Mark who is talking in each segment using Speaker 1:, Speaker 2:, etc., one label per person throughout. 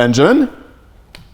Speaker 1: Benjamin.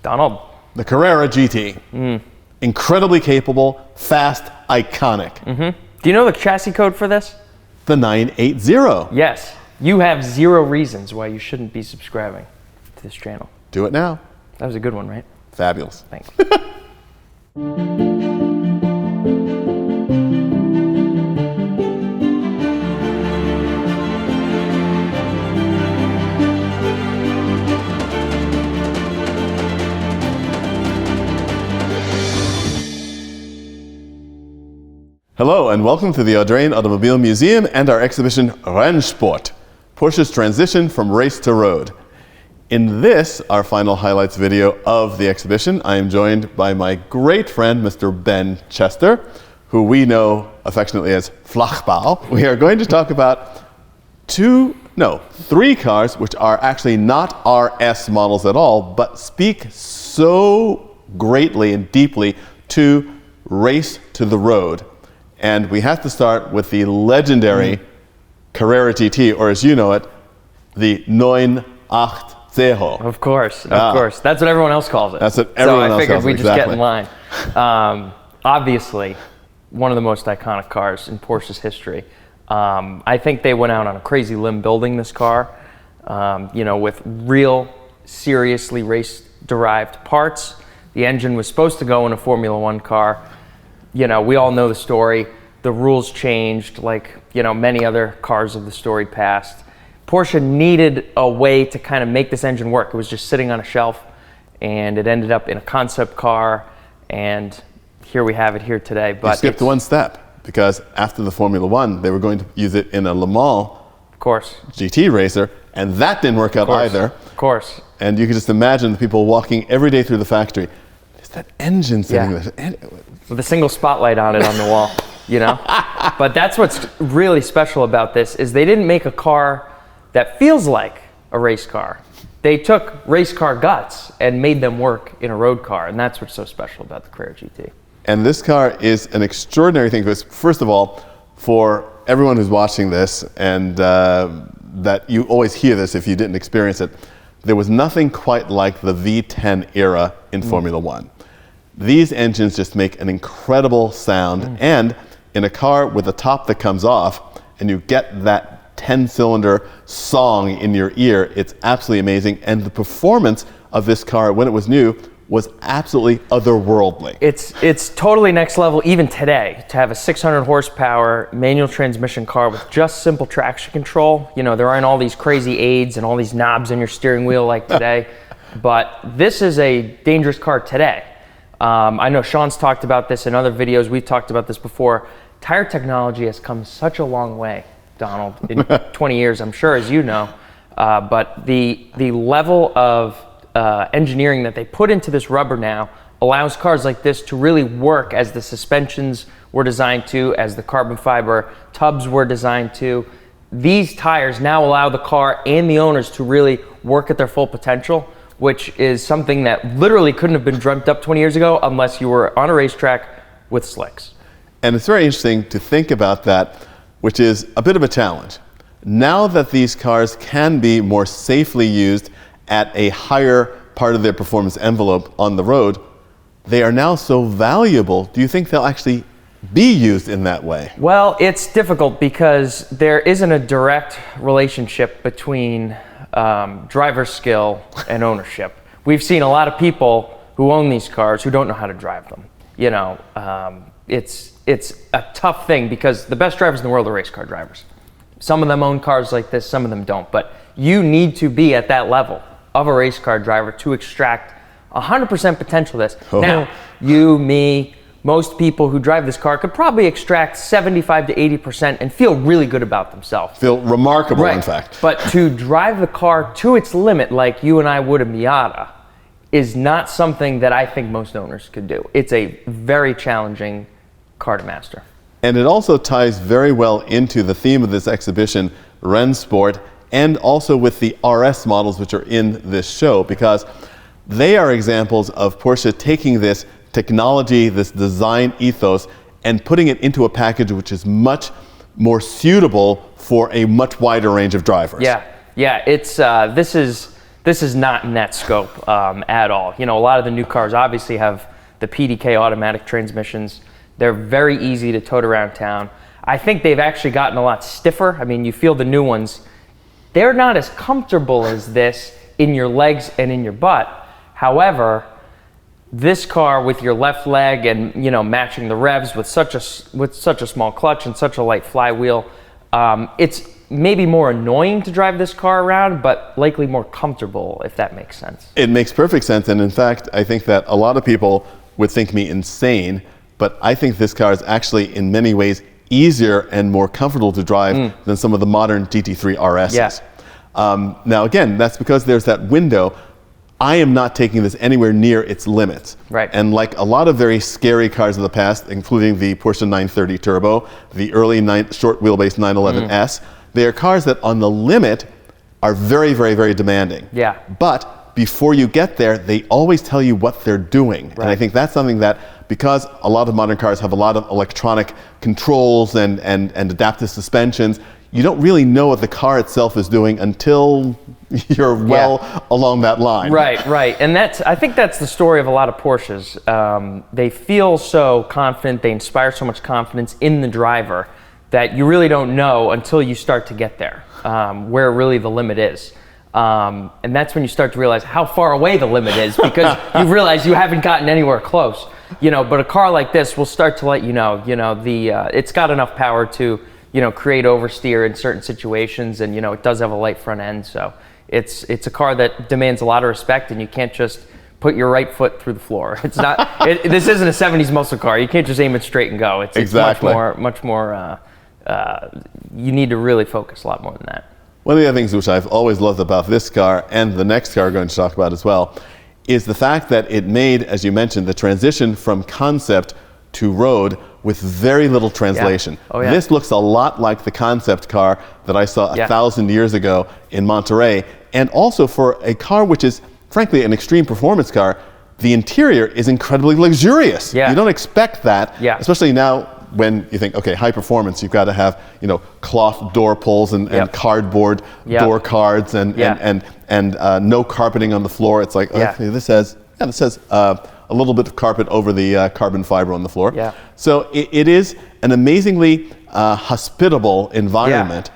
Speaker 2: Donald.
Speaker 1: The Carrera GT. Incredibly capable, fast, iconic.
Speaker 2: Do you know the chassis code for this?
Speaker 1: The 980.
Speaker 2: Yes. You have 0 reasons why you shouldn't be subscribing to this channel.
Speaker 1: Do it now.
Speaker 2: That was a good one, right?
Speaker 1: Fabulous.
Speaker 2: Thanks.
Speaker 1: Hello and welcome to the Audrain Automobile Museum and our exhibition Rennsport, Porsche's transition from race to road. In this, our final highlights video of the exhibition, I am joined by my great friend, Mr. Ben Chester, who we know affectionately as Flachbau. We are going to talk about 3 cars which are actually not RS models at all, but speak so greatly and deeply to race to the road. And we have to start with the legendary Carrera GT, or as you know it, the 980.
Speaker 2: Of course, of course. That's what everyone else calls it.
Speaker 1: That's what everyone else calls it.
Speaker 2: So I figured we'd just get in line. Obviously, one of the most iconic cars in Porsche's history. I think they went out on a crazy limb building this car, with real, seriously race-derived parts. The engine was supposed to go in a Formula One car. We all know the story. The rules changed like, many other cars of the storied past. Porsche needed a way to kind of make this engine work. It was just sitting on a shelf, and it ended up in a concept car, and here we have it here today. But
Speaker 1: you skipped one step, because after the Formula One, they were going to use it in a Le Mans GT racer, and that didn't work out either.
Speaker 2: Of course.
Speaker 1: And you can just imagine the people walking every day through the factory. There's that engine sitting there.
Speaker 2: With a single spotlight on it on the wall, But that's what's really special about this, is they didn't make a car that feels like a race car. They took race car guts and made them work in a road car, and that's what's so special about the Carrera GT.
Speaker 1: And this car is an extraordinary thing, because first of all, for everyone who's watching this, and that you always hear this if you didn't experience it, there was nothing quite like the V10 era in Formula One. These engines just make an incredible sound, and in a car with a top that comes off, and you get that 10-cylinder song in your ear, it's absolutely amazing. And the performance of this car when it was new was absolutely otherworldly.
Speaker 2: It's totally next level even today, to have a 600 horsepower manual transmission car with just simple traction control. There aren't all these crazy aids and all these knobs in your steering wheel like today, but this is a dangerous car today. I know Sean's talked about this in other videos. We've talked about this before. Tire technology has come such a long way, Donald, in 20 years, I'm sure, as you know. But the level of engineering that they put into this rubber now allows cars like this to really work as the suspensions were designed to, as the carbon fiber tubs were designed to. These tires now allow the car and the owners to really work at their full potential, which is something that literally couldn't have been dreamt up 20 years ago unless you were on a racetrack with slicks.
Speaker 1: And it's very interesting to think about that, which is a bit of a challenge. Now that these cars can be more safely used at a higher part of their performance envelope on the road, they are now so valuable. Do you think they'll actually be used in that way?
Speaker 2: Well, it's difficult because there isn't a direct relationship between driver skill and ownership. We've seen a lot of people who own these cars who don't know how to drive them. It's a tough thing because the best drivers in the world are race car drivers. Some of them own cars like this, some of them don't, but you need to be at that level of a race car driver to extract 100% potential of this. Now, you, me, most people who drive this car could probably extract 75 to 80% and feel really good about themselves.
Speaker 1: Feel remarkable, in fact.
Speaker 2: But to drive the car to its limit like you and I would a Miata is not something that I think most owners could do. It's a very challenging car to master.
Speaker 1: And it also ties very well into the theme of this exhibition, Rennsport, and also with the RS models which are in this show, because they are examples of Porsche taking this technology, this design ethos, and putting it into a package which is much more suitable for a much wider range of drivers.
Speaker 2: Yeah, it's this is This is not in that scope at all. You know, a lot of the new cars obviously have the PDK automatic transmissions. They're very easy to tote around town. I think they've actually gotten a lot stiffer. I mean, you feel the new ones. They're not as comfortable as this in your legs and in your butt. However, this car with your left leg and, you know, matching the revs with such a small clutch and such a light flywheel, it's maybe more annoying to drive this car around, but likely more comfortable, if that makes sense.
Speaker 1: It makes perfect sense, and in fact, I think that a lot of people would think me insane, but I think this car is actually in many ways easier and more comfortable to drive than some of the modern GT3 RSs.
Speaker 2: Yeah.
Speaker 1: Now again, that's because there's that window. I am not taking this anywhere near its limits.
Speaker 2: Right.
Speaker 1: And like a lot of very scary cars of the past, including the Porsche 930 Turbo, the early short wheelbase 911S, they are cars that on the limit are very, very, very demanding.
Speaker 2: Yeah.
Speaker 1: But before you get there, they always tell you what they're doing. Right. And I think that's something that, because a lot of modern cars have a lot of electronic controls and adaptive suspensions, you don't really know what the car itself is doing until you're well along that line.
Speaker 2: Right, right. And I think that's the story of a lot of Porsches. They feel so confident, they inspire so much confidence in the driver that you really don't know until you start to get there, where really the limit is. And that's when you start to realize how far away the limit is, because you realize you haven't gotten anywhere close. You know, but a car like this will start to let you know, it's got enough power to, create oversteer in certain situations, and, it does have a light front end. So it's a car that demands a lot of respect, and you can't just put your right foot through the floor. It's not, this isn't a 70s muscle car. You can't just aim it straight and go. It's much more, you need to really focus a lot more than that.
Speaker 1: One of the other things which I've always loved about this car, and the next car we're going to talk about as well, is the fact that it made, as you mentioned, the transition from concept to road with very little translation.
Speaker 2: Yeah. Oh, yeah.
Speaker 1: This looks a lot like the concept car that I saw 1,000 years ago in Monterey. And also, for a car which is, frankly, an extreme performance car, the interior is incredibly luxurious.
Speaker 2: Yeah.
Speaker 1: You don't expect that, especially now when you think, okay, high performance, you've got to have, cloth door pulls and cardboard door cards and no carpeting on the floor. It's like, okay, this has a little bit of carpet over the carbon fiber on the floor. Yeah. So it is an amazingly hospitable environment.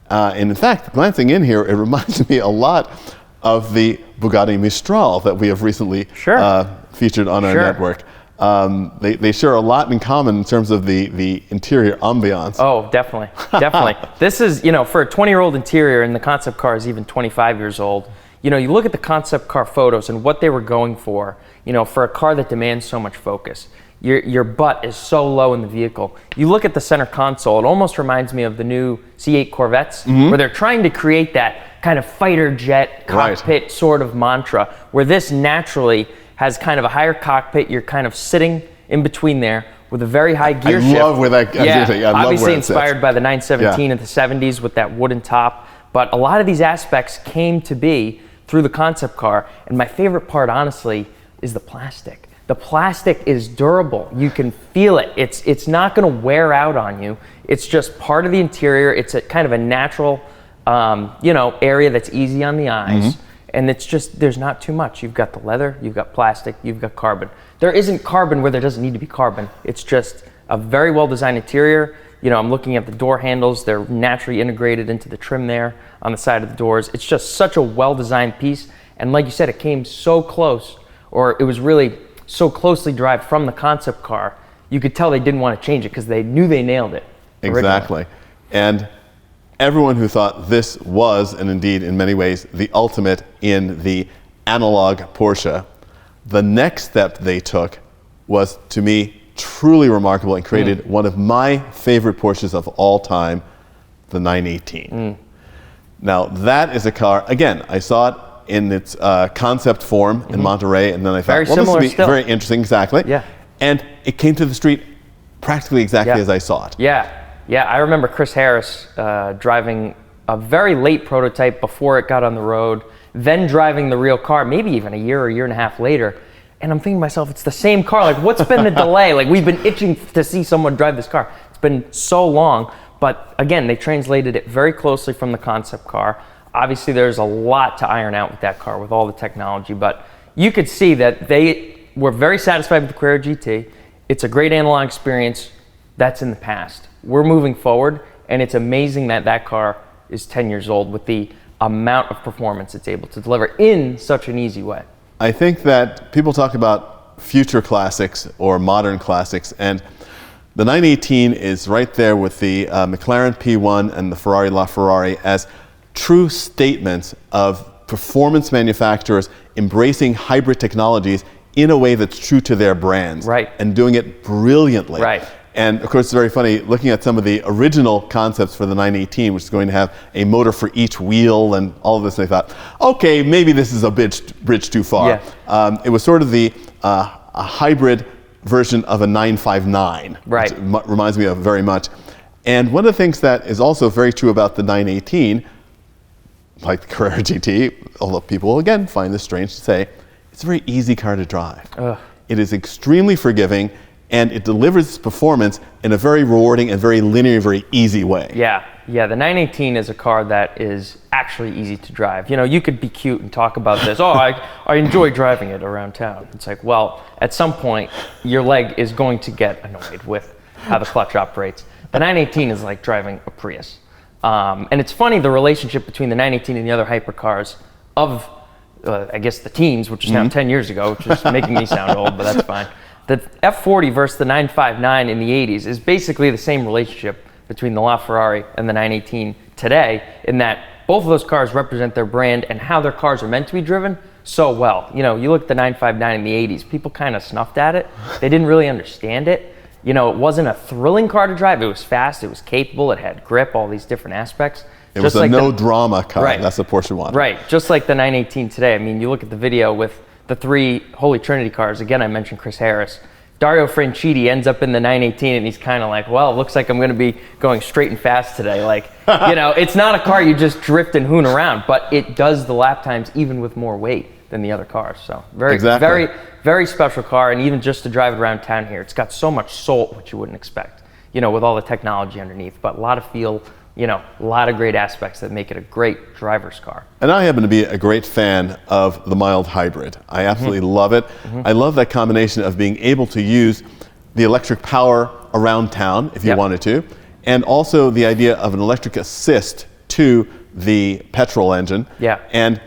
Speaker 1: And in fact, glancing in here, it reminds me a lot of the Bugatti Mistral that we have recently featured on our network. They share a lot in common in terms of the interior ambiance.
Speaker 2: Oh, definitely, definitely. This is, for a 20-year-old interior, and the concept car is even 25 years old. You look at the concept car photos and what they were going for, for a car that demands so much focus. Your butt is so low in the vehicle. You look at the center console, it almost reminds me of the new C8 Corvettes, where they're trying to create that kind of fighter jet cockpit sort of mantra, where this naturally has kind of a higher cockpit. You're kind of sitting in between there with a very high gear shift.
Speaker 1: I love where that,
Speaker 2: obviously inspired by the 917 of the 70s with that wooden top. But a lot of these aspects came to be through the concept car. And my favorite part, honestly, is the plastic. The plastic is durable. You can feel it. It's not going to wear out on you. It's just part of the interior. It's a kind of a natural, area that's easy on the eyes. And it's just, there's not too much. You've got the leather, you've got plastic, you've got carbon. There isn't carbon where there doesn't need to be carbon. It's just a very well-designed interior. I'm looking at the door handles. They're naturally integrated into the trim there on the side of the doors. It's just such a well-designed piece. And like you said, it came so close, or it was really so closely derived from the concept car. You could tell they didn't want to change it because they knew they nailed it originally.
Speaker 1: Exactly. And everyone who thought this was, and indeed in many ways, the ultimate in the analog Porsche, the next step they took was, to me, truly remarkable and created one of my favorite Porsches of all time, the 918. Now that is a car, again, I saw it in its concept form in Monterey, and then I thought, this would be very interesting, exactly. Yeah. And it came to the street practically exactly as I saw it.
Speaker 2: Yeah, I remember Chris Harris driving a very late prototype before it got on the road, then driving the real car, maybe even a year and a half later. And I'm thinking to myself, it's the same car. Like, what's been the delay? Like, we've been itching to see someone drive this car. It's been so long. But again, they translated it very closely from the concept car. Obviously, there's a lot to iron out with that car with all the technology, but you could see that they were very satisfied with the Carrera GT. It's a great analog experience. That's in the past. We're moving forward, and it's amazing that that car is 10 years old with the amount of performance it's able to deliver in such an easy way.
Speaker 1: I think that people talk about future classics or modern classics, and the 918 is right there with the McLaren P1 and the Ferrari LaFerrari as true statements of performance manufacturers embracing hybrid technologies in a way that's true to their brands,
Speaker 2: right,
Speaker 1: and doing it brilliantly.
Speaker 2: Right.
Speaker 1: And of course, it's very funny looking at some of the original concepts for the 918, which is going to have a motor for each wheel and all of this. And I thought, okay, maybe this is a bridge too far.
Speaker 2: Yeah.
Speaker 1: It was sort of the a hybrid version of a 959,
Speaker 2: right,
Speaker 1: which reminds me of very much. And one of the things that is also very true about the 918, like the Carrera GT, although people will again find this strange to say, it's a very easy car to drive.
Speaker 2: Ugh.
Speaker 1: It is extremely forgiving, and it delivers its performance in a very rewarding and very linear, very easy way.
Speaker 2: Yeah, the 918 is a car that is actually easy to drive. You know, you could be cute and talk about this. Oh, I enjoy driving it around town. It's like, well, at some point, your leg is going to get annoyed with how the clutch operates. The 918 is like driving a Prius. And it's funny, the relationship between the 918 and the other hypercars of, I guess, the teens, which is now 10 years ago, which is making me sound old, but that's fine. The F40 versus the 959 in the 80s is basically the same relationship between the LaFerrari and the 918 today, in that both of those cars represent their brand and how their cars are meant to be driven so well. You know, you look at the 959 in the 80s, people kind of snuffed at it. They didn't really understand it. You know, it wasn't a thrilling car to drive. It was fast, it was capable, it had grip, all these different aspects.
Speaker 1: It was a no-drama car. Right. That's what Porsche wanted.
Speaker 2: Right, just like the 918 today. I mean, you look at the video with the three Holy Trinity cars. Again, I mentioned Chris Harris. Dario Franchitti ends up in the 918, and he's kind of like, well, it looks like I'm going to be going straight and fast today. Like, you know, it's not a car you just drift and hoon around, but it does the lap times even with more weight than the other cars. So very special car, and even just to drive it around town here, it's got so much soul, which you wouldn't expect, you know, with all the technology underneath, but a lot of feel, you know, a lot of great aspects that make it a great driver's car.
Speaker 1: And I happen to be a great fan of the mild hybrid. I absolutely love it. I love that combination of being able to use the electric power around town if you wanted to, and also the idea of an electric assist to the petrol engine.
Speaker 2: Yeah.
Speaker 1: And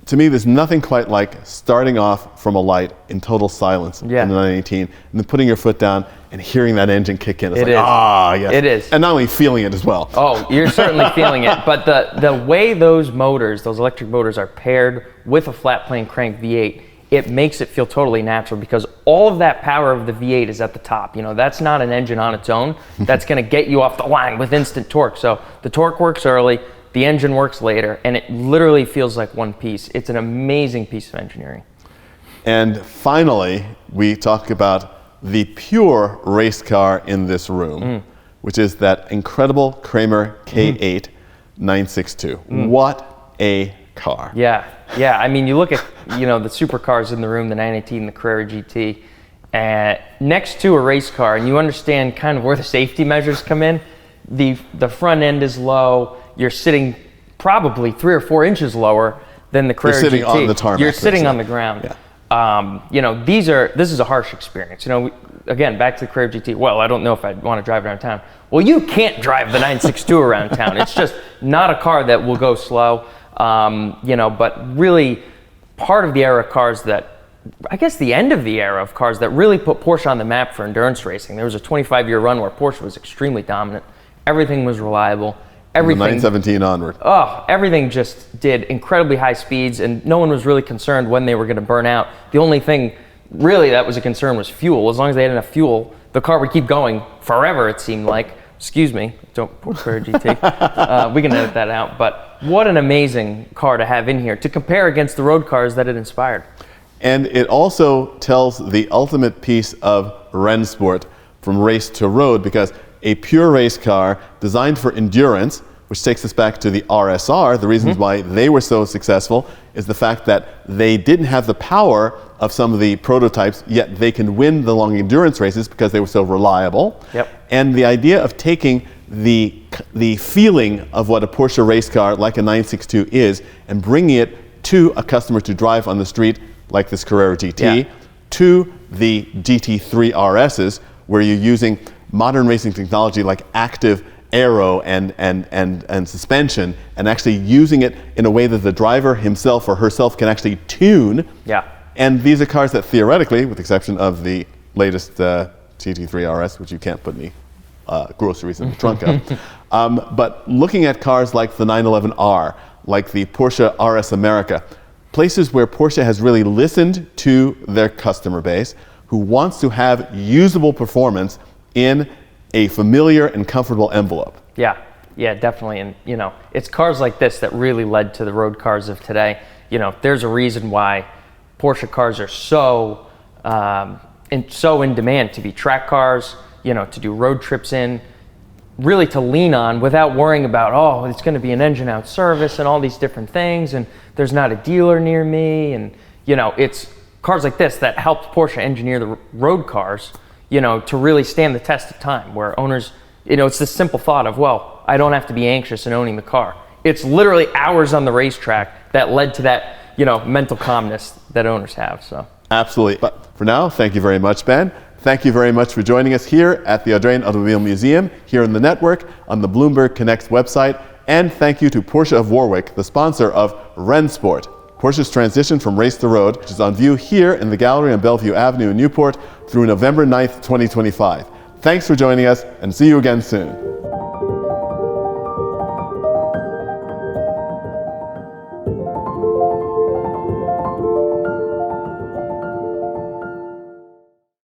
Speaker 1: to me, there's nothing quite like starting off from a light in total silence in the 918, and then putting your foot down and hearing that engine kick in. It's like, ah, yes.
Speaker 2: It is.
Speaker 1: And not only feeling it as well.
Speaker 2: Oh, you're certainly feeling it. But the way those motors, those electric motors, are paired with a flat plane crank V8, it makes it feel totally natural, because all of that power of the V8 is at the top. You know, that's not an engine on its own. That's going to get you off the line with instant torque. So the torque works early, the engine works later, and it literally feels like one piece. It's an amazing piece of engineering.
Speaker 1: And finally, we talk about the pure race car in this room, which is that incredible Kramer K8 962. What a car.
Speaker 2: Yeah. I mean, you look at, you know, the supercars in the room, the 918, the Carrera GT, next to a race car, and you understand kind of where the safety measures come in. The front end is low. You're sitting probably 3 or 4 inches lower than the Carrera GT.
Speaker 1: You're sitting on the tarmac.
Speaker 2: You're sitting on the ground. Yeah. You know, this is a harsh experience. You know, again, back to the Carrera GT. Well, I don't know if I'd want to drive around town. Well, you can't drive the 962 around town. It's just not a car that will go slow. You know, but really part of the era of cars that, I guess the end of the era of cars that really put Porsche on the map for endurance racing. There was a 25-year run where Porsche was extremely dominant. Everything was reliable. Everything,
Speaker 1: from the 917 onward.
Speaker 2: Oh, everything just did incredibly high speeds, and no one was really concerned when they were going to burn out. The only thing really that was a concern was fuel. As long as they had enough fuel, the car would keep going forever, it seemed like. Excuse me, don't put Carrera GT. We can edit that out, but what an amazing car to have in here to compare against the road cars that it inspired.
Speaker 1: And it also tells the ultimate piece of Rennsport, from race to road, because a pure race car designed for endurance, which takes us back to the RSR. The reasons why they were so successful is the fact that they didn't have the power of some of the prototypes, yet they can win the long endurance races because they were so reliable.
Speaker 2: Yep.
Speaker 1: And the idea of taking the feeling of what a Porsche race car like a 962 is and bringing it to a customer to drive on the street like this Carrera GT, to the GT3 RSs, where you're using modern racing technology like active aero and suspension, and actually using it in a way that the driver himself or herself can actually tune.
Speaker 2: Yeah.
Speaker 1: And these are cars that theoretically, with the exception of the latest GT3 RS, which you can't put any groceries in the trunk of, but looking at cars like the 911R, like the Porsche RS America, places where Porsche has really listened to their customer base, who wants to have usable performance in a familiar and comfortable envelope.
Speaker 2: Yeah, definitely. And it's cars like this that really led to the road cars of today. There's a reason why Porsche cars are so in demand to be track cars, to do road trips in, really to lean on without worrying about, oh, it's going to be an engine out service and all these different things, and there's not a dealer near me. And it's cars like this that helped Porsche engineer the road cars, to really stand the test of time, where owners, it's this simple thought of, well, I don't have to be anxious in owning the car. It's literally hours on the racetrack that led to that, mental calmness that owners have. So
Speaker 1: absolutely. But for now, thank you very much, Ben. Thank you very much for joining us here at the Audrain Automobile Museum, here in the network, on the Bloomberg Connects website. And thank you to Porsche of Warwick, the sponsor of Rennsport, Porsche's transition from race to road, which is on view here in the gallery on Bellevue Avenue in Newport through November 9th, 2025. Thanks for joining us, and see you again soon.